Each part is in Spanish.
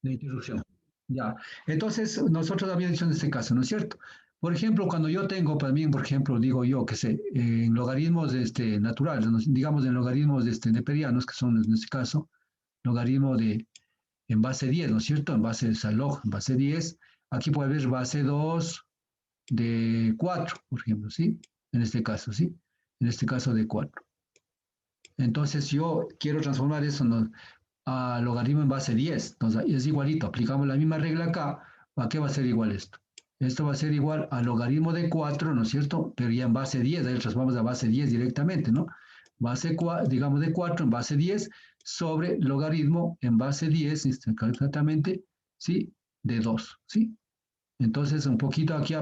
de interrupción. Ya. Entonces, nosotros habíamos dicho en este caso, ¿no es cierto? Por ejemplo, cuando yo tengo también, por ejemplo, digo yo, que sé, en logaritmos naturales, digamos en logaritmos neperianos, que son en este caso, logaritmo en base 10, ¿no es cierto? En base de log, en base 10. Aquí puede haber base 2 de 4, por ejemplo, ¿sí? En este caso, ¿sí? En este caso de 4. Entonces yo quiero transformar eso, ¿no?, a logaritmo en base 10. Entonces es igualito, aplicamos la misma regla acá. ¿A qué va a ser igual esto? Esto va a ser igual a logaritmo de 4, ¿no es cierto? Pero ya en base 10, ahí transformamos a base 10 directamente, ¿no? Base 4, digamos de 4 en base 10 sobre logaritmo en base 10, exactamente, ¿sí? De 2, ¿sí? Entonces, un poquito aquí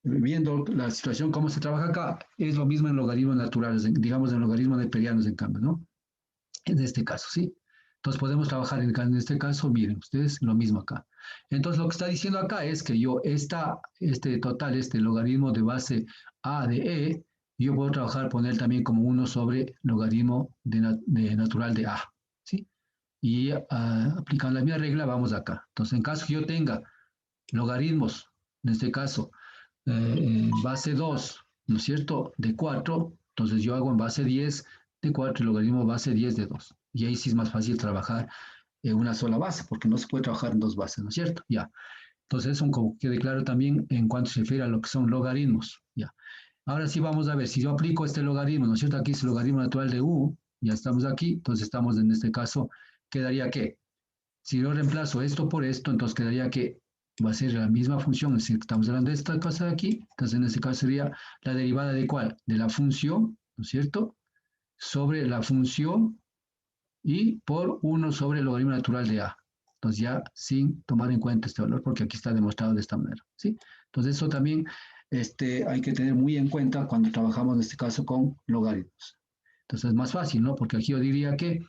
viendo la situación, cómo se trabaja acá, es lo mismo en logaritmos naturales, digamos en logaritmos neperianos, en cambio, ¿no? En este caso, ¿sí? Entonces podemos trabajar en este caso, miren ustedes, lo mismo acá. Entonces lo que está diciendo acá es que yo este logaritmo de base A de E, yo puedo trabajar, poner también como 1 sobre logaritmo de natural de A, ¿sí? Y aplicando la misma regla, vamos acá. Entonces, en caso que yo tenga logaritmos, en este caso, base 2, ¿no es cierto?, de 4, entonces yo hago en base 10 de 4 y logaritmo base 10 de 2. Y ahí sí es más fácil trabajar en una sola base, porque no se puede trabajar en dos bases, ¿no es cierto? Ya. Entonces eso como quede claro también en cuanto se refiere a lo que son logaritmos. Ya. Ahora sí vamos a ver, si yo aplico este logaritmo, ¿no es cierto? Aquí es el logaritmo natural de u, ya estamos aquí, entonces estamos en este caso, quedaría que, si yo reemplazo esto por esto, entonces quedaría que va a ser la misma función, es decir, estamos hablando de esta cosa de aquí, entonces en este caso sería la derivada de ¿cuál? De la función, ¿no es cierto?, sobre la función y por 1 sobre el logaritmo natural de a. Entonces ya sin tomar en cuenta este valor, porque aquí está demostrado de esta manera, ¿sí? Entonces eso también hay que tener muy en cuenta cuando trabajamos en este caso con logaritmos. Entonces es más fácil, ¿no? Porque aquí yo diría que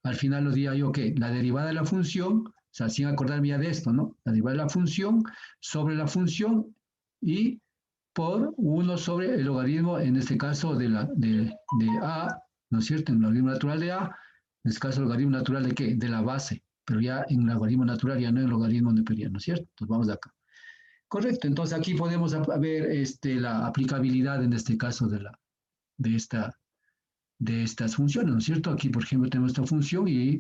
al final lo diría yo que la derivada de la función, o sea, sin acordarme ya de esto, ¿no? La derivada de la función sobre la función y por 1 sobre el logaritmo, en este caso de A, ¿no es cierto? En el logaritmo natural de A, en este caso el logaritmo natural de ¿qué? De la base, pero ya en el logaritmo natural, ya no en el logaritmo neperiano, ¿no es cierto? Entonces vamos de acá. Correcto, entonces aquí podemos ver la aplicabilidad en este caso de, esta, de estas funciones, ¿no es cierto? Aquí, por ejemplo, tenemos esta función y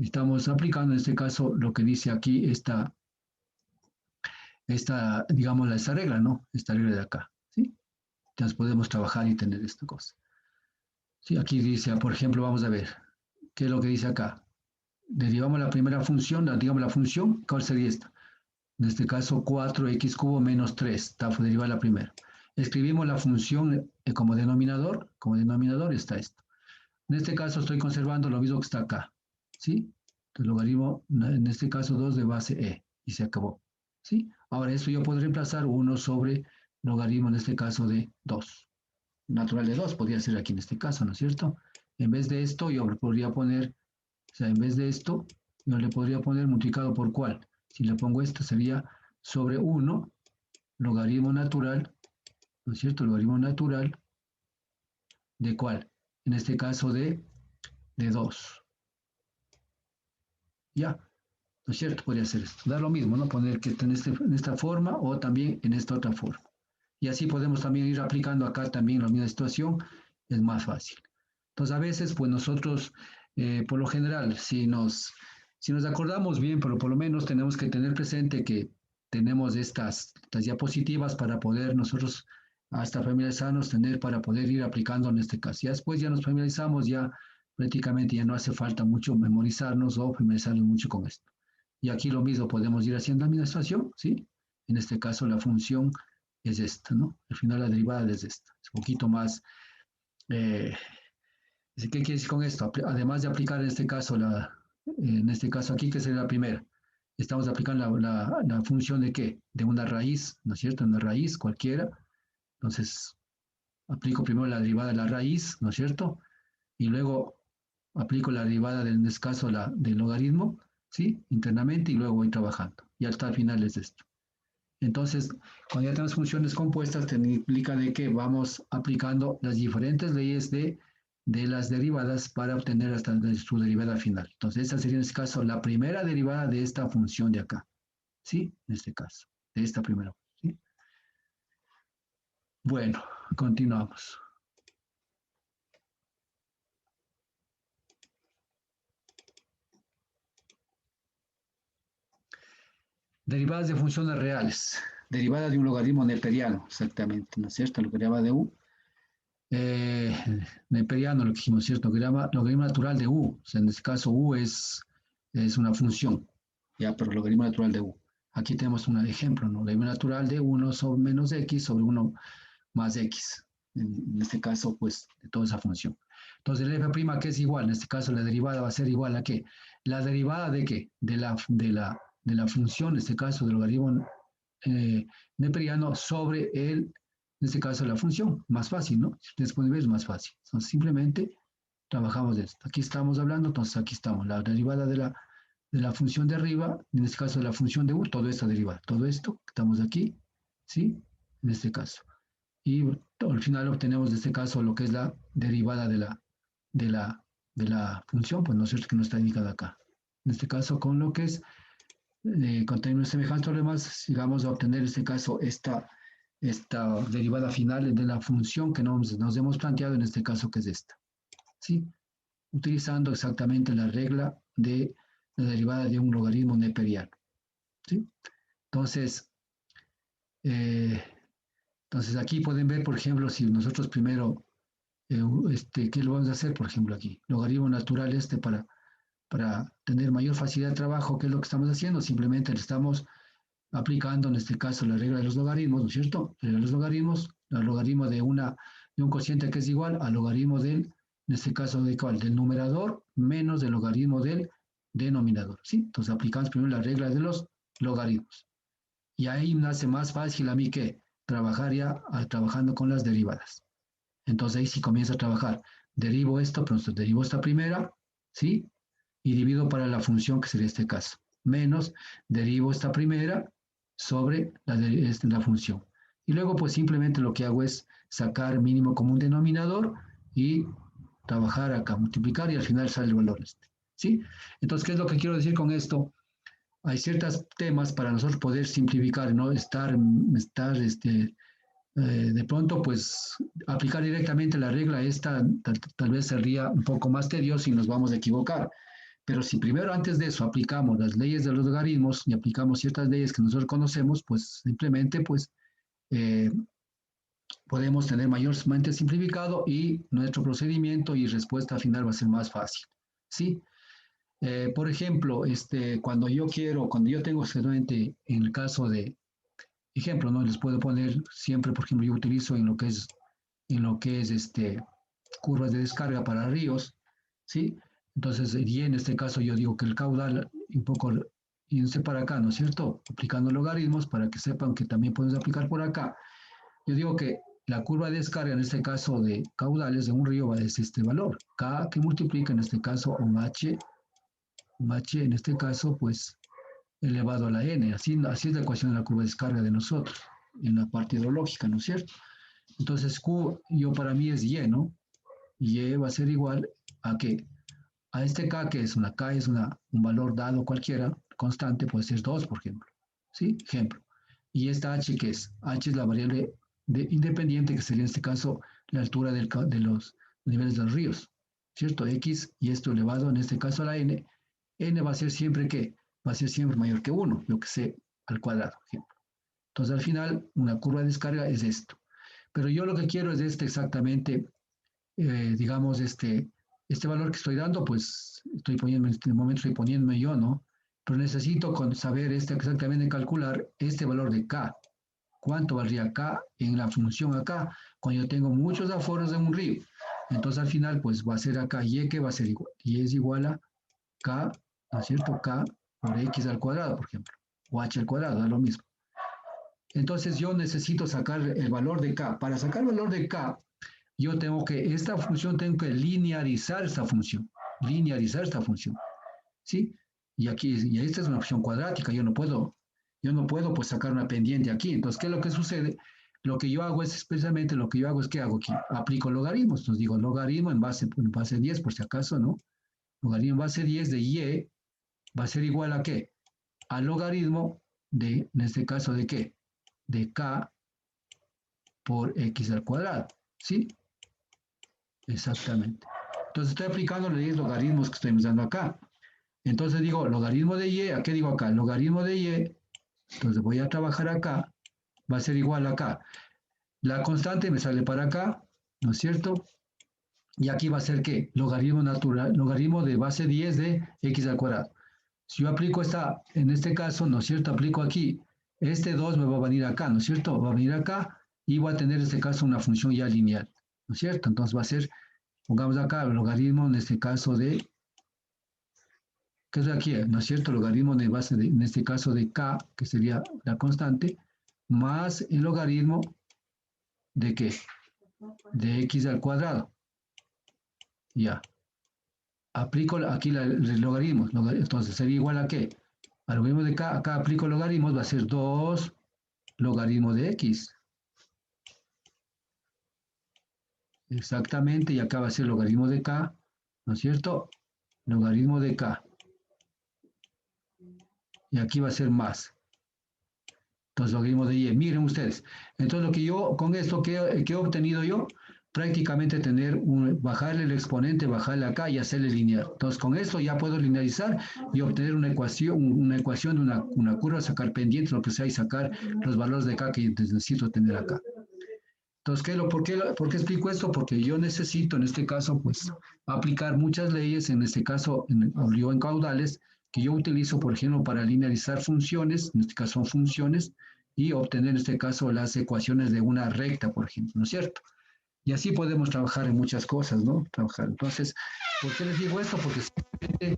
estamos aplicando en este caso lo que dice aquí digamos, esta regla, ¿no? Esta regla de acá, ¿sí? Entonces podemos trabajar y tener esta cosa. Sí, aquí dice, por ejemplo, vamos a ver, ¿qué es lo que dice acá? Derivamos la primera función, digamos la función, ¿cuál sería esta? En este caso, 4x cubo menos 3, está derivada la primera. Escribimos la función como denominador está esto. En este caso estoy conservando lo mismo que está acá, ¿sí? El logaritmo, en este caso 2 de base e, y se acabó, ¿sí? Ahora esto yo puedo reemplazar 1 sobre logaritmo, en este caso de 2. Natural de 2 podría ser aquí en este caso, ¿no es cierto? En vez de esto yo le podría poner, o sea, en vez de esto, yo le podría poner multiplicado por ¿cuál? Si le pongo esto sería sobre 1 logaritmo natural, ¿no es cierto? Logaritmo natural de ¿cuál? En este caso de 2. ¿Ya? ¿No es cierto? Podría ser esto. Da lo mismo, ¿no? Poner que está en esta forma o también en esta otra forma. Y así podemos también ir aplicando acá también la misma situación. Es más fácil. Entonces, a veces, pues nosotros, por lo general, si nos acordamos bien, pero por lo menos tenemos que tener presente que tenemos estas diapositivas para poder nosotros hasta familiarizarnos, tener para poder ir aplicando en este caso. Ya después ya nos familiarizamos, ya prácticamente ya no hace falta mucho memorizarnos o familiarizarnos mucho con esto. Y aquí lo mismo, podemos ir haciendo la administración, ¿sí? En este caso la función es esta, ¿no? Al final la derivada es esta. Es un poquito más... Eh, ¿Qué quiere decir con esto? Además de aplicar en este caso aquí, que sería la primera, estamos aplicando la función de ¿qué? De una raíz, ¿no es cierto? Una raíz cualquiera. Entonces, aplico primero la derivada de la raíz, ¿no es cierto? Y luego aplico la derivada, en este caso, del logaritmo, ¿sí? Internamente, y luego voy trabajando. Y hasta el final es esto. Entonces, cuando ya tenemos funciones compuestas, te implica de que vamos aplicando las diferentes leyes de de las derivadas para obtener hasta su derivada final. Entonces, esta sería en este caso la primera derivada de esta función de acá. ¿Sí? En este caso, de esta primera. ¿Sí? Bueno, continuamos. Derivadas de funciones reales. Derivada de un logaritmo neperiano, exactamente, ¿no es cierto? Lo que llama de U. Neperiano, lo que dijimos, ¿cierto? Logaritmo natural de U. O sea, en este caso, U es una función, ya, pero logaritmo natural de U. Aquí tenemos un ejemplo, ¿no? Logaritmo natural de 1 sobre menos X sobre 1 más X. En este caso, pues, de toda esa función. Entonces, el f' que es igual, en este caso la derivada va a ser igual a ¿qué? La derivada de ¿qué? De la función, en este caso, del logaritmo neperiano sobre en este caso, la función. Más fácil, ¿no? Si ustedes pueden ver, es más fácil. Entonces, simplemente trabajamos de esto. Aquí estamos hablando, entonces aquí estamos. La derivada de la función de arriba, en este caso, de la función de U, todo esto derivada. Todo esto, estamos aquí, ¿sí? En este caso. Y al final obtenemos de este caso lo que es la derivada de la, de la función, pues no es cierto que no está indicada acá. En este caso, con lo que es con términos semejantes problemas, llegamos a obtener en este caso esta derivada final de la función que nos hemos planteado, en este caso que es esta. ¿Sí? Utilizando exactamente la regla de la derivada de un logaritmo neperiano. ¿Sí? Entonces, eh, entonces aquí pueden ver, por ejemplo, si nosotros primero, ¿qué lo vamos a hacer? Por ejemplo, aquí, logaritmo natural para tener mayor facilidad de trabajo, ¿qué es lo que estamos haciendo? Simplemente le estamos aplicando en este caso la regla de los logaritmos, ¿no es cierto? La regla de los logaritmos, el logaritmo de un cociente que es igual al logaritmo en este caso, del numerador menos el logaritmo del denominador, ¿sí? Entonces aplicamos primero la regla de los logaritmos. Y ahí me hace más fácil a mí que trabajar trabajando con las derivadas. Entonces ahí sí comienzo a trabajar. Derivo esto, pero derivo esta primera, ¿sí? Y divido para la función que sería este caso. Menos derivo esta primera sobre la función. Y luego pues simplemente lo que hago es sacar mínimo común denominador y trabajar acá, multiplicar y al final sale el valor este. ¿Sí? Entonces, ¿qué es lo que quiero decir con esto? Hay ciertos temas para nosotros poder simplificar, no estar de pronto, pues aplicar directamente la regla esta tal vez sería un poco más tedioso y nos vamos a equivocar. Pero si primero antes de eso aplicamos las leyes de los logaritmos y aplicamos ciertas leyes que nosotros conocemos, pues simplemente pues eh, podemos tener mayormente simplificado y nuestro procedimiento y respuesta final va a ser más fácil. ¿Sí? Por ejemplo, cuando yo tengo seguramente en el caso de ejemplo, ¿no? Les puedo poner siempre, por ejemplo, yo utilizo en lo que es curvas de descarga para ríos, ¿sí? Entonces, y en este caso yo digo que el caudal, un poco, yéndose para acá, ¿no es cierto? Aplicando logaritmos para que sepan que también podemos aplicar por acá. Yo digo que la curva de descarga, en este caso de caudales de un río, es este valor. K que multiplica, en este caso, un H, en este caso, pues, elevado a la n. Así es la ecuación de la curva de descarga de nosotros, en la parte hidrológica, ¿no es cierto? Entonces, Q, para mí es Y, ¿no? Y va a ser igual a que a este K, que es un valor dado cualquiera, constante, puede ser 2, por ejemplo. ¿Sí? Ejemplo. Y esta H, que es? H es la variable independiente, que sería en este caso la altura de los niveles de los ríos. ¿Cierto? X y esto elevado, en este caso a la N. N va a ser siempre ¿qué? Va a ser siempre mayor que 1, yo que sé, al cuadrado, por ejemplo. Entonces, al final, una curva de descarga es esto. Pero yo lo que quiero es exactamente, digamos, este valor que estoy dando, pues estoy poniendo, en este momento estoy poniéndome yo, ¿no? Pero necesito saber exactamente calcular este valor de K. ¿Cuánto valdría K en la función acá? Cuando yo tengo muchos aforos en un río. Entonces al final, pues va a ser acá Y que va a ser igual. Y es igual a K, ¿no es cierto? K por X al cuadrado, por ejemplo. O H al cuadrado, es lo mismo. Entonces yo necesito sacar el valor de K. Para sacar el valor de K, esta función tengo que linearizar esta función. Linearizar esta función. ¿Sí? Y esta es una función cuadrática. Yo no puedo pues sacar una pendiente aquí. Entonces, ¿qué es lo que sucede? lo que yo hago es especialmente, lo que yo hago es que hago aquí, aplico logaritmos. Entonces digo logaritmo en base 10, por si acaso, ¿no? Logaritmo en base 10 de y va a ser igual a ¿qué? Al logaritmo de, en este caso, ¿de qué? De k por x al cuadrado, ¿sí? Exactamente. Entonces estoy aplicando los 10 logaritmos que estoy usando acá. Entonces digo logaritmo de y, ¿a qué digo acá? Logaritmo de y, entonces voy a trabajar acá, va a ser igual acá. La constante me sale para acá, ¿no es cierto? Y aquí va a ser ¿qué? Logaritmo natural, logaritmo de base 10 de x al cuadrado. Si yo aplico esta, en este caso, ¿no es cierto? Aplico aquí, este 2 me va a venir acá, ¿no es cierto? Va a venir acá y va a tener en este caso una función ya lineal, ¿no es cierto? Entonces va a ser, pongamos acá, el logaritmo en este caso de, ¿qué es aquí? ¿No es cierto? Logaritmo de base, de, en este caso de k, que sería la constante, más el logaritmo de ¿qué? De x al cuadrado. Ya. Aplico aquí el logaritmo. Entonces sería igual a ¿qué? Al logaritmo de k, acá aplico logaritmos, va a ser 2 logaritmo de x. Exactamente, y acá va a ser logaritmo de k, ¿no es cierto? Logaritmo de k. Y aquí va a ser más. Entonces, logaritmo de y. Miren ustedes. Entonces, lo que yo, con esto, ¿qué he obtenido yo? Prácticamente tener bajarle el exponente, bajarle acá y hacerle lineal. Entonces, con esto ya puedo linealizar y obtener una ecuación de una curva, sacar pendientes, lo que sea, y sacar los valores de acá que necesito tener acá. Entonces, ¿por qué explico esto? Porque yo necesito, en este caso, pues, aplicar muchas leyes, en este caso, en caudales, que yo utilizo, por ejemplo, para linealizar funciones, en este caso son funciones, y obtener, en este caso, las ecuaciones de una recta, por ejemplo, ¿no es cierto? Y así podemos trabajar en muchas cosas, ¿no? Trabajar. Entonces, ¿por qué les digo esto? Porque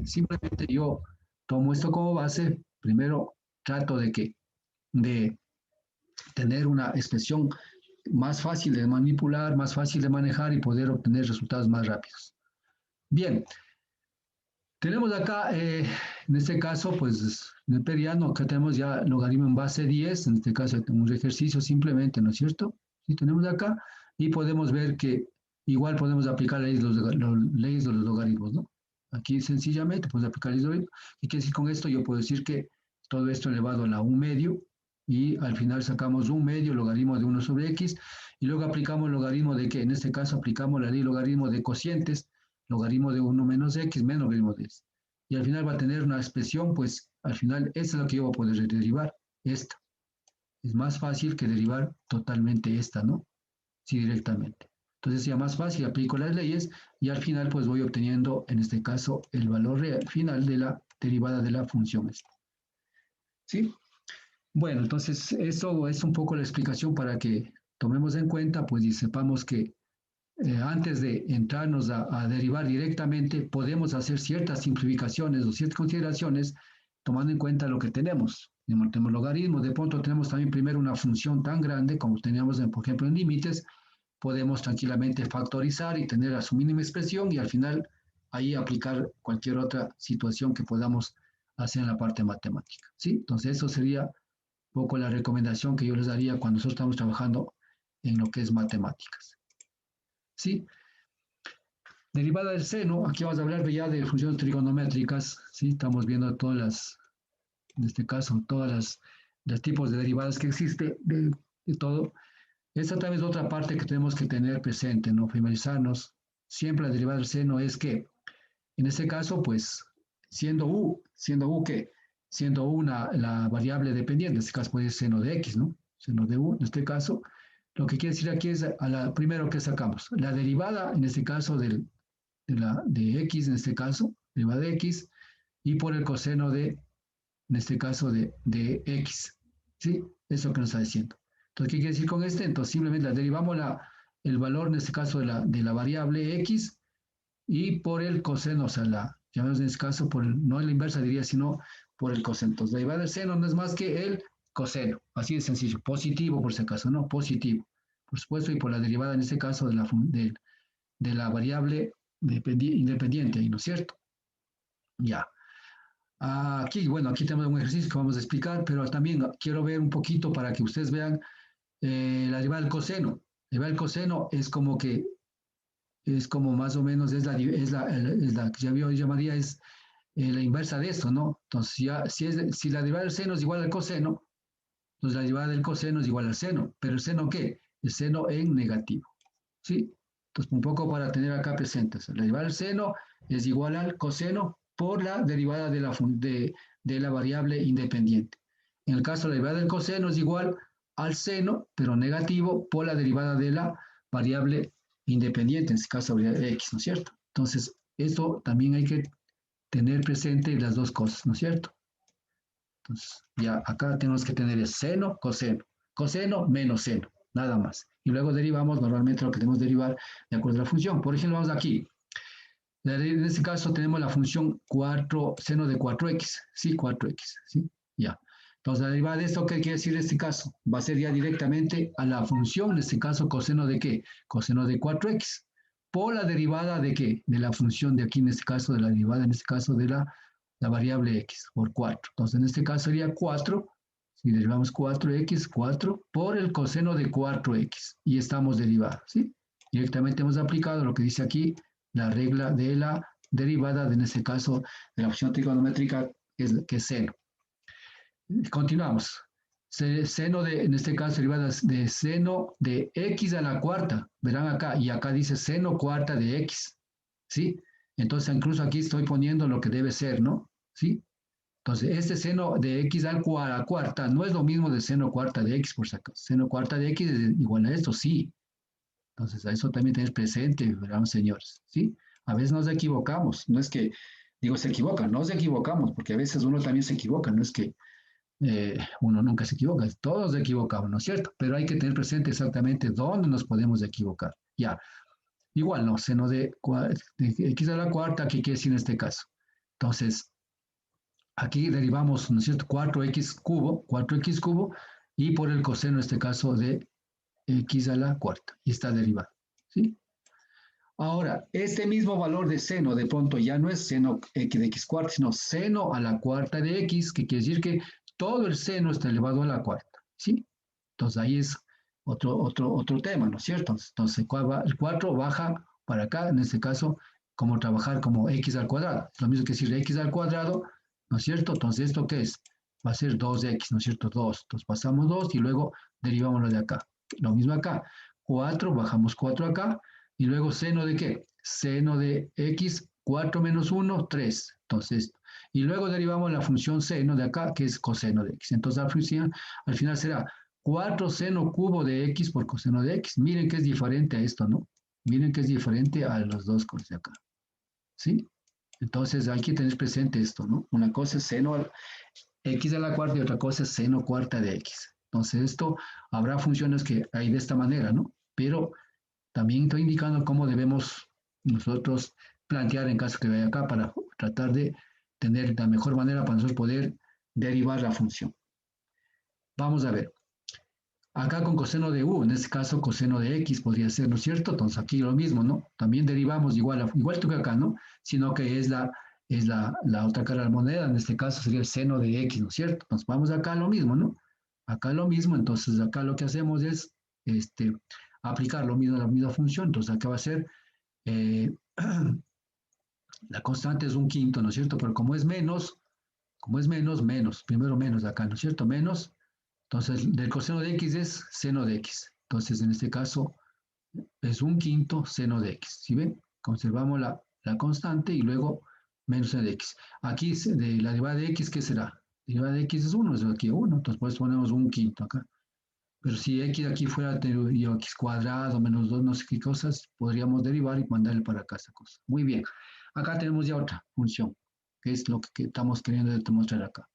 simplemente yo tomo esto como base, primero trato de que, de tener una expresión más fácil de manipular, más fácil de manejar y poder obtener resultados más rápidos. Bien, tenemos acá, en este caso, pues, neperiano, acá tenemos ya logaritmo en base 10, en este caso tenemos un ejercicio simplemente, ¿no es cierto? Sí, tenemos acá, y podemos ver que igual podemos aplicar leyes de los logaritmos, ¿no? Aquí sencillamente podemos aplicar leyes de los logaritmos, y que si con esto yo puedo decir que todo esto elevado a la 1 medio, y al final sacamos 1 medio, logaritmo de 1 sobre x, y luego aplicamos logaritmo de que, en este caso aplicamos la ley logaritmo de cocientes, logaritmo de 1 menos x menos logaritmo de x. Y al final va a tener una expresión, pues al final esta es la que yo voy a poder derivar, esta. Es más fácil que derivar totalmente esta, ¿no? Sí, directamente. Entonces ya más fácil, aplico las leyes y al final pues voy obteniendo, en este caso, el valor real, final de la derivada de la función esta. ¿Sí? Bueno, entonces eso es un poco la explicación para que tomemos en cuenta, pues y sepamos que antes de entrarnos a derivar directamente, podemos hacer ciertas simplificaciones o ciertas consideraciones tomando en cuenta lo que tenemos. Tenemos logaritmos, de pronto tenemos también primero una función tan grande como teníamos, por ejemplo, en límites, podemos tranquilamente factorizar y tener a su mínima expresión y al final ahí aplicar cualquier otra situación que podamos hacer en la parte matemática. ¿Sí? Entonces eso sería un poco la recomendación que yo les daría cuando nosotros estamos trabajando en lo que es matemáticas. ¿Sí? Derivada del seno, aquí vamos a hablar ya de funciones trigonométricas, ¿sí? Estamos viendo todas las, en este caso, todas los tipos de derivadas que existe de todo. Esta también es otra parte que tenemos que tener presente, ¿no? Familiarizarnos. Siempre la derivada del seno es que, en este caso, pues, siendo u la variable dependiente, en este caso puede ser seno de x, ¿no? Seno de u, en este caso, lo que quiere decir aquí es primero que sacamos, la derivada, en este caso, de x, en este caso, derivada de x, y por el coseno de, en este caso, de x. ¿Sí? Eso que nos está diciendo. Entonces, ¿qué quiere decir con este? Entonces, simplemente derivamos el valor, en este caso, de la variable x, y por el coseno, o sea, llamamos en este caso, no la inversa diría, sino por el coseno. Entonces, la derivada del seno no es más que el coseno. Así de sencillo. Positivo, por si acaso, ¿no? Positivo. Por supuesto, y por la derivada, en este caso, de la variable independiente, ¿no es cierto? Ya. Aquí, bueno, aquí tenemos un ejercicio que vamos a explicar, pero también quiero ver un poquito para que ustedes vean La derivada del coseno. La derivada del coseno es como que, es como más o menos, es la que yo llamaría, es la inversa de esto, ¿no? Entonces, ya, si la derivada del seno es igual al coseno, entonces la derivada del coseno es igual al seno. ¿Pero el seno qué? El seno en negativo, ¿sí? Entonces, un poco para tener acá presentes. La derivada del seno es igual al coseno por la derivada de la variable independiente. En el caso de la derivada del coseno es igual al seno, pero negativo, por la derivada de la variable independiente, en este caso variable x, ¿no es cierto? Entonces, esto también hay que tener presente las dos cosas, ¿no es cierto? Entonces, ya acá tenemos que tener el seno, coseno. Coseno menos seno, nada más. Y luego derivamos normalmente lo que tenemos que derivar de acuerdo a la función. Por ejemplo, vamos aquí. En este caso tenemos la función 4, seno de 4x. Sí, 4x. ¿Sí? Ya. Entonces, la derivada de esto, ¿qué quiere decir en este caso? Va a ser ya directamente a la función, en este caso, coseno de ¿qué? Coseno de 4x. Por la derivada de ¿qué? De la función de aquí, en este caso, de la derivada, en este caso, de la variable x por 4. Entonces, en este caso sería 4, si derivamos 4x, 4 por el coseno de 4x y estamos derivados, ¿sí? Directamente hemos aplicado lo que dice aquí, la regla de la derivada, en este caso, de la función trigonométrica, que es seno. Continuamos. Seno de, en este caso, derivadas de seno de x a la cuarta. Verán acá, y acá dice seno cuarta de x, ¿sí? Entonces, incluso aquí estoy poniendo lo que debe ser, ¿no? ¿Sí? Entonces, este seno de x a la cuarta no es lo mismo de seno cuarta de x, por si acaso. Seno cuarta de x es igual a esto, sí. Entonces, a eso también tenéis presente, verán, señores, ¿sí? A veces nos equivocamos, no es que, digo, se equivocan, nos equivocamos, porque a veces uno también se equivoca, no es que uno nunca se equivoca, todos se equivocamos, ¿no es cierto? Pero hay que tener presente exactamente dónde nos podemos equivocar. Ya, igual, no, seno de x a la cuarta, ¿qué quiere decir en este caso? Entonces, aquí derivamos, ¿no es cierto? 4x cubo, y por el coseno, en este caso, de x a la cuarta, y está derivado, ¿sí? Ahora, este mismo valor de seno, de pronto ya no es seno x de x cuarta, sino seno a la cuarta de x, que quiere decir que todo el seno está elevado a la cuarta, ¿sí? Entonces ahí es otro tema, ¿no es cierto? Entonces el 4 baja para acá, en este caso, como trabajar como x al cuadrado. Lo mismo que decir x al cuadrado, ¿no es cierto? Entonces, ¿esto qué es? Va a ser 2x, ¿no es cierto? 2. Entonces pasamos 2 y luego derivamos lo de acá. Lo mismo acá. 4, bajamos 4 acá. Y luego seno de qué? Seno de x, 4 menos 1, 3. Entonces, y luego derivamos la función seno de acá, que es coseno de x. Entonces, al final será 4 seno cubo de x por coseno de x. Miren que es diferente a esto, ¿no? Miren que es diferente a los dos cosas de acá. ¿Sí? Entonces, hay que tener presente esto, ¿no? Una cosa es seno x a la cuarta y otra cosa es seno cuarta de x. Entonces, esto habrá funciones que hay de esta manera, ¿no? Pero también estoy indicando cómo debemos nosotros plantear en caso que vaya acá para tratar de tener la mejor manera para nosotros poder derivar la función. Vamos a ver. Acá con coseno de u, en este caso coseno de x podría ser, ¿no es cierto? Entonces aquí lo mismo, ¿no? También derivamos igual que acá, ¿no? Sino que es la otra cara de la moneda, en este caso sería el seno de x, ¿no es cierto? Entonces vamos acá lo mismo, ¿no? Acá lo mismo, entonces acá lo que hacemos es aplicar lo mismo, la misma función, entonces acá va a ser, eh, la constante es un quinto, ¿no es cierto? Pero como es menos, menos, primero menos acá, ¿no es cierto? Menos, entonces del coseno de x es seno de x, entonces en este caso es un quinto seno de x, ¿sí ven? Conservamos la constante y luego menos seno de x. Aquí de la derivada de x, ¿qué será? La derivada de x es 1, es aquí 1, entonces pues ponemos un quinto acá. Pero si x aquí fuera x cuadrado menos 2, no sé qué cosas, podríamos derivar y mandarle para acá esa cosa. Muy bien. Acá tenemos ya otra función, que es lo que estamos queriendo demostrar acá.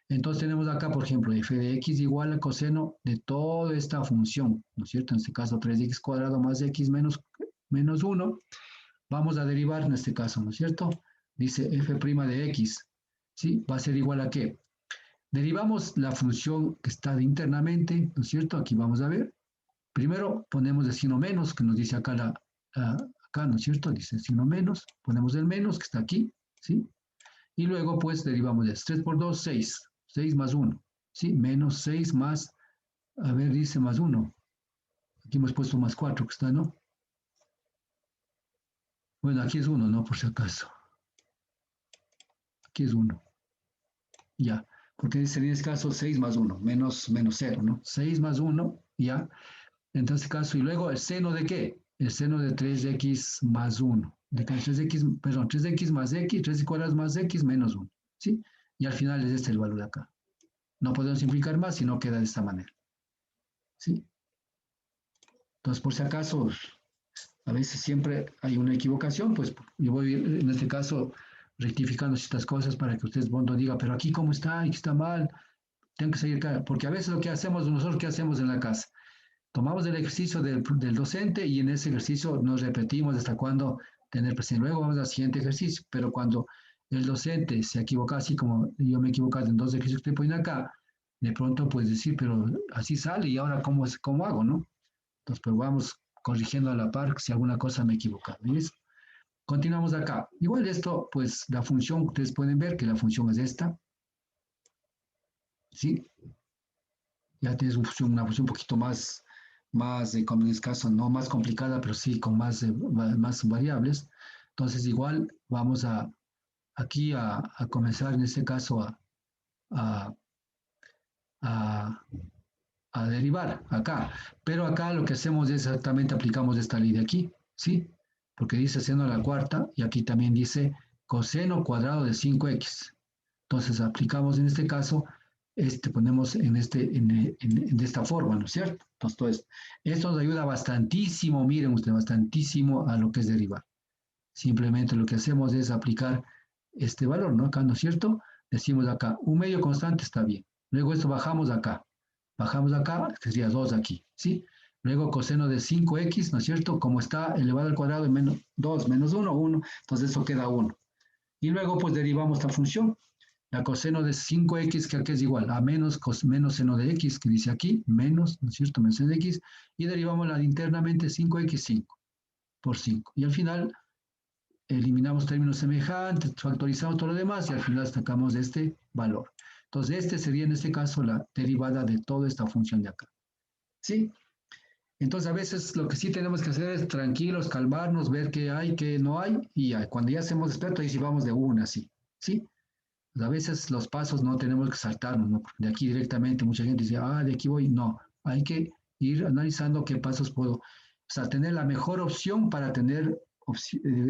Entonces tenemos acá, por ejemplo, f de x igual al coseno de toda esta función, ¿no es cierto? En este caso 3x cuadrado más x menos 1. Vamos a derivar en este caso, ¿no es cierto? Dice f' de x, ¿sí? Va a ser igual a ¿qué? Derivamos la función que está internamente, ¿no es cierto? Aquí vamos a ver. Primero ponemos el signo menos, que nos dice acá, acá, ¿no es cierto? Dice el signo menos, ponemos el menos, que está aquí, ¿sí? Y luego, pues, derivamos de 3 por 2, 6. 6 más 1, ¿sí? Menos 6 más A ver, dice más 1. Aquí hemos puesto más 4 que está, ¿no? Bueno, aquí es 1, ¿no? Por si acaso. Aquí es 1. Ya. Porque sería en este caso 6 más 1, menos 0, ¿no? 6 más 1, ya. En este caso, y luego el seno de qué? El seno de 3x más 1. De que 3x, perdón, 3x más x, 3 cuadrados más x menos 1. ¿Sí? Y al final es este el valor de acá. No podemos simplificar más, sino queda de esta manera. ¿Sí? Entonces, por si acaso, a veces siempre hay una equivocación, pues yo voy en este caso rectificando ciertas cosas para que ustedes no digan, pero aquí cómo está, aquí está mal, tengo que seguir acá. Porque a veces lo que hacemos, nosotros, ¿qué hacemos en la casa? Tomamos el ejercicio del docente y en ese ejercicio nos repetimos hasta cuándo tener presente. Luego vamos al siguiente ejercicio, pero cuando el docente se equivoca, así como yo me he equivocado en 2 ejercicios que estoy poniendo acá, de pronto puedes decir, pero así sale y ahora cómo hago, ¿no? Entonces, pero vamos corrigiendo a la par si alguna cosa me he equivocado. ¿Ves? Continuamos acá. Igual esto, pues la función, ustedes pueden ver que la función es esta, ¿sí? Ya tienes una función un poquito más como en este caso, no más complicada, pero sí con más variables. Entonces, igual vamos aquí a comenzar en este caso a, a, a derivar acá. Pero acá lo que hacemos es exactamente aplicamos esta ley de aquí, ¿sí? Porque dice seno a la cuarta y aquí también dice coseno cuadrado de 5x. Entonces aplicamos en este caso, ponemos de esta forma, ¿no es cierto? Entonces, esto nos ayuda bastantísimo, miren ustedes, bastantísimo a lo que es derivar. Simplemente lo que hacemos es aplicar este valor, ¿no? Acá, ¿no es cierto? Decimos acá, un medio constante está bien. Luego esto bajamos acá, que sería 2 aquí, ¿sí? Luego coseno de 5x, ¿no es cierto? Como está elevado al cuadrado de menos 2 menos 1, 1, entonces eso queda 1. Y luego pues derivamos esta función, la coseno de 5x, que aquí es igual a menos seno de x, que dice aquí, menos, ¿no es cierto? Menos seno de x, y derivamos la internamente 5x5 por 5. Y al final eliminamos términos semejantes, factorizamos todo lo demás y al final sacamos este valor. Entonces, este sería en este caso la derivada de toda esta función de acá. ¿Sí? Entonces, a veces lo que sí tenemos que hacer es tranquilos, calmarnos, ver qué hay, qué no hay, y ya, cuando ya hacemos experto, ahí sí vamos de una, ¿sí? ¿Sí? Pues a veces los pasos no tenemos que saltarnos, ¿no? Porque de aquí directamente mucha gente dice, de aquí voy. No, hay que ir analizando qué pasos puedo, o sea, tener la mejor opción para tener,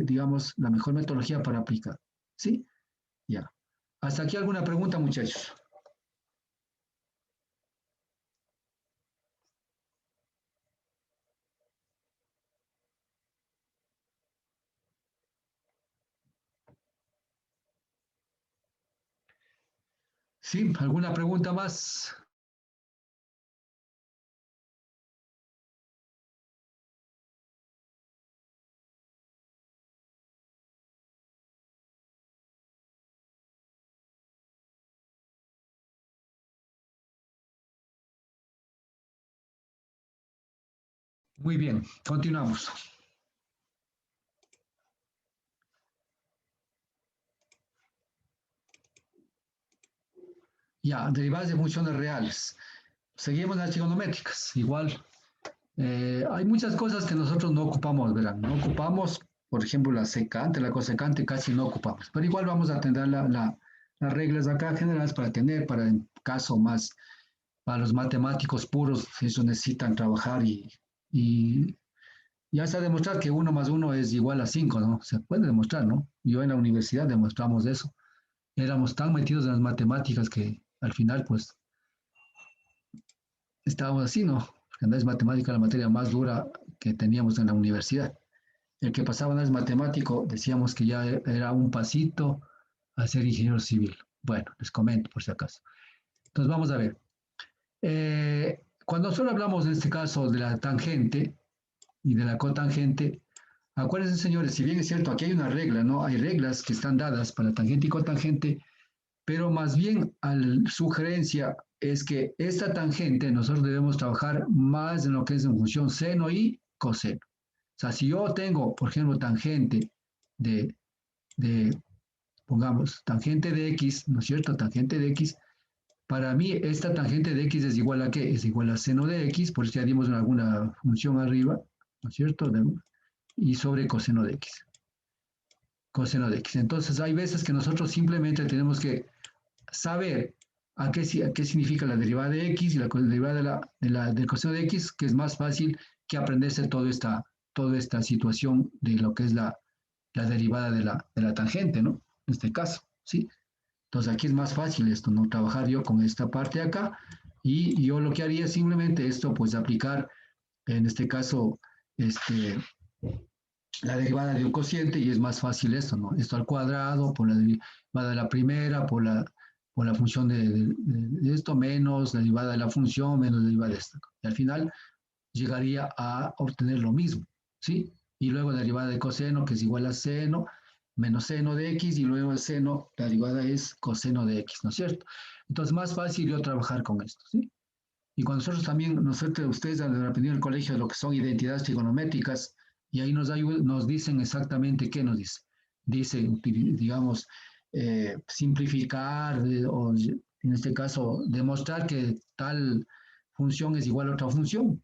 digamos, la mejor metodología para aplicar. ¿Sí? Ya. Hasta aquí alguna pregunta, muchachos. ¿Sí? ¿Alguna pregunta más? Muy bien, continuamos. Ya, derivadas de funciones reales. Seguimos las trigonométricas. Igual, hay muchas cosas que nosotros no ocupamos, verán. No ocupamos, por ejemplo, la secante, la cosecante, casi no ocupamos. Pero igual vamos a tener las reglas acá generales para tener, para en caso más, para los matemáticos puros, ellos necesitan trabajar y ya se ha demostrado que 1 más 1 es igual a 5, ¿no? Se puede demostrar, ¿no? Yo en la universidad demostramos eso. Éramos tan metidos en las matemáticas que al final, pues, estábamos así, ¿no? Porque no es matemática la materia más dura que teníamos en la universidad. El que pasaba no es matemático, decíamos que ya era un pasito a ser ingeniero civil. Bueno, les comento por si acaso. Entonces vamos a ver. Cuando solo hablamos en este caso de la tangente y de la cotangente, acuérdense señores, si bien es cierto, aquí hay una regla, ¿no? Hay reglas que están dadas para tangente y cotangente, pero más bien la sugerencia es que esta tangente nosotros debemos trabajar más en lo que es en función seno y coseno. O sea, si yo tengo, por ejemplo, tangente de, de pongamos, tangente de x, ¿no es cierto? Tangente de x, Para mí, esta tangente de x es igual a ¿qué? Es igual a seno de x, por eso ya dimos alguna función arriba, ¿no es cierto? Y sobre coseno de x. Coseno de x. Entonces, hay veces que nosotros simplemente tenemos que saber a qué significa la derivada de x y la derivada del coseno de x, que es más fácil que aprenderse toda esta situación de lo que es la derivada de la tangente, ¿no? En este caso, ¿sí? Entonces aquí es más fácil esto, ¿no? Trabajar yo con esta parte de acá y yo lo que haría es simplemente esto, pues aplicar, en este caso, la derivada de un cociente y es más fácil esto, ¿no? Esto al cuadrado, por la derivada de la primera, por la función de esto, menos la derivada de la función, menos la derivada de esto. Y al final llegaría a obtener lo mismo, ¿sí? Y luego la derivada de coseno, que es igual a seno, menos seno de x, y luego el seno, la derivada es coseno de x, ¿no es cierto? Entonces, más fácil yo trabajar con esto, ¿sí? Y cuando nosotros también, nosotros, ustedes han aprendido en el colegio lo que son identidades trigonométricas, y ahí nos dicen exactamente qué nos dice. Dice, digamos, simplificar, o en este caso, demostrar que tal función es igual a otra función.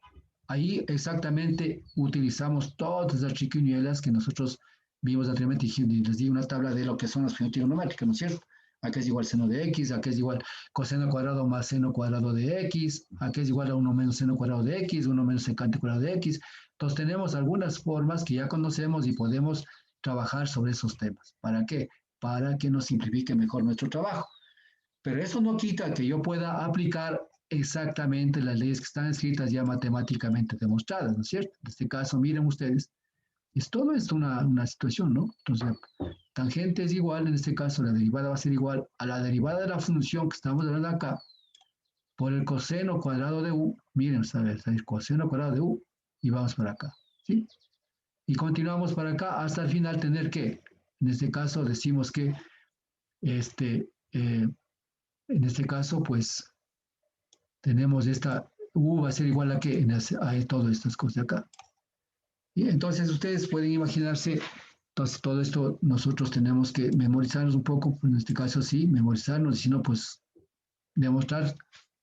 Ahí exactamente utilizamos todas las triquiñuelas que nosotros vimos anteriormente y les di una tabla de lo que son las funciones trigonométricas, ¿no es cierto? Aquí es igual seno de x, aquí es igual coseno cuadrado más seno cuadrado de x, aquí es igual a 1 menos seno cuadrado de x, 1 menos secante cuadrado de x. Entonces tenemos algunas formas que ya conocemos y podemos trabajar sobre esos temas. ¿Para qué? Para que nos simplifique mejor nuestro trabajo. Pero eso no quita que yo pueda aplicar exactamente las leyes que están escritas ya matemáticamente demostradas, ¿no es cierto? En este caso, miren ustedes, es todo esto una situación, ¿no? Entonces, tangente es igual, en este caso la derivada va a ser igual a la derivada de la función que estamos hablando acá por el coseno cuadrado de u. Miren, ¿sabes? El coseno cuadrado de u y vamos para acá, ¿sí? Y continuamos para acá hasta el final tener que, en este caso decimos que, en este caso, pues tenemos esta u va a ser igual a que a todas estas cosas de acá. Y entonces ustedes pueden imaginarse, entonces todo esto nosotros tenemos que memorizarnos un poco, en este caso sí, memorizarnos, y si no, pues demostrar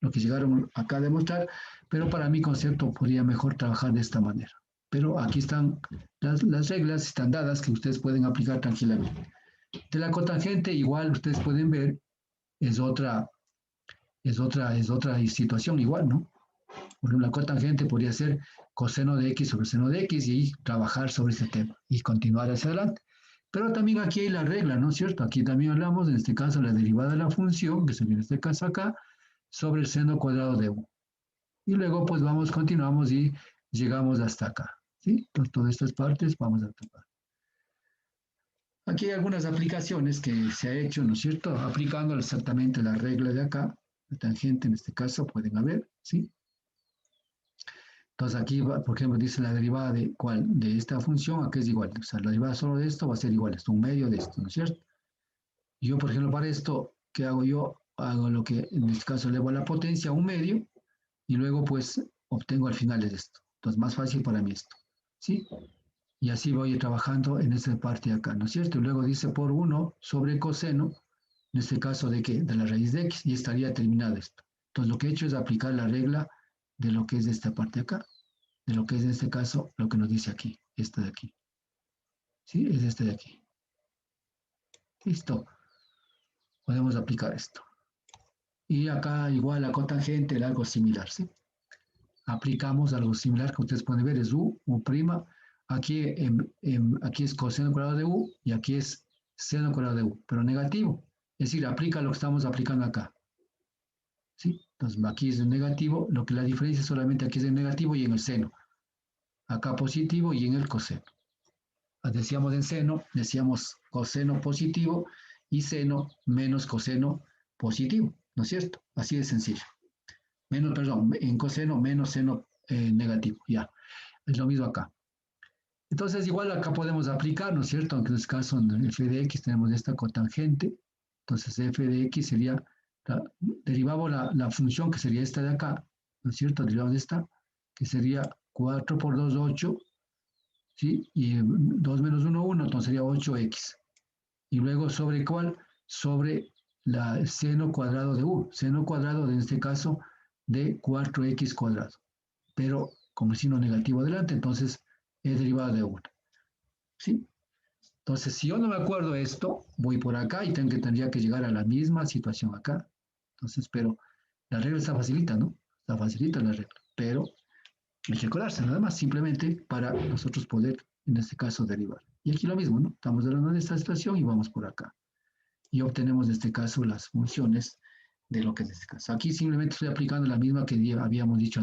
lo que llegaron acá a demostrar, pero para mi concepto podría mejor trabajar de esta manera. Pero aquí están las reglas, están dadas que ustedes pueden aplicar tranquilamente. De la cotangente, igual ustedes pueden ver, es otra, es otra situación igual, ¿no? Por ejemplo, la cotangente podría ser coseno de x sobre seno de x y trabajar sobre ese tema y continuar hacia adelante. Pero también aquí hay la regla, ¿no es cierto? Aquí también hablamos, en este caso, la derivada de la función, que sería en este caso acá, sobre el seno cuadrado de u. Y luego, pues vamos, continuamos y llegamos hasta acá. ¿Sí? Entonces, todas estas partes vamos a tocar. Aquí hay algunas aplicaciones que se ha hecho, ¿no es cierto? Aplicando exactamente la regla de acá, la tangente en este caso, pueden haber, ¿sí? Entonces aquí, por ejemplo, dice la derivada de cuál, de esta función, ¿a qué es igual? O sea, la derivada solo de esto va a ser igual a esto, un medio de esto, ¿no es cierto? Y yo, por ejemplo, para esto, ¿qué hago yo? Hago lo que en este caso elevo a la potencia a un medio y luego pues obtengo al final de esto. Entonces, más fácil para mí esto, ¿sí? Y así voy trabajando en esta parte de acá, ¿no es cierto? Y luego dice por 1 sobre coseno, en este caso de qué? De la raíz de x, y estaría terminado esto. Entonces, lo que he hecho es aplicar la regla de lo que es de esta parte de acá, de lo que es en este caso lo que nos dice aquí, esta de aquí. ¿Sí? Es este de aquí. Listo. Podemos aplicar esto. Y acá igual a cotangente, algo similar, ¿sí? Aplicamos algo similar que ustedes pueden ver, es u prima. Aquí, aquí es coseno cuadrado de u y aquí es seno cuadrado de u, pero negativo. Es decir, aplica lo que estamos aplicando acá. ¿Sí? Entonces aquí es negativo, lo que la diferencia solamente aquí es el negativo y en el seno. Acá positivo y en el coseno. Decíamos en seno, decíamos coseno positivo y seno menos coseno positivo, ¿no es cierto? Así de sencillo. Menos, perdón, en coseno menos seno negativo, ya. Es lo mismo acá. Entonces, igual acá podemos aplicar, ¿no es cierto? Aunque en este caso en f de x tenemos esta cotangente. Entonces, f de x sería, derivamos la función que sería esta de acá, ¿no es cierto? Derivamos de esta, que sería 4 por 2, 8, ¿sí? Y 2 menos 1, 1, entonces sería 8x. Y luego, ¿sobre cuál? Sobre el seno cuadrado de u, seno cuadrado de, en este caso de 4x cuadrado, pero con el signo negativo adelante, entonces es derivada de 1. ¿Sí? Entonces, si yo no me acuerdo esto, voy por acá y tendría que llegar a la misma situación acá. Entonces, pero la regla está facilita, ¿no? Está facilita la regla, pero hay que acordarse nada más, simplemente para nosotros poder, en este caso, derivar. Y aquí lo mismo, ¿no? Estamos hablando de esta situación y vamos por acá. Y obtenemos, en este caso, las funciones de lo que es este caso. Aquí simplemente estoy aplicando la misma que habíamos dicho antes.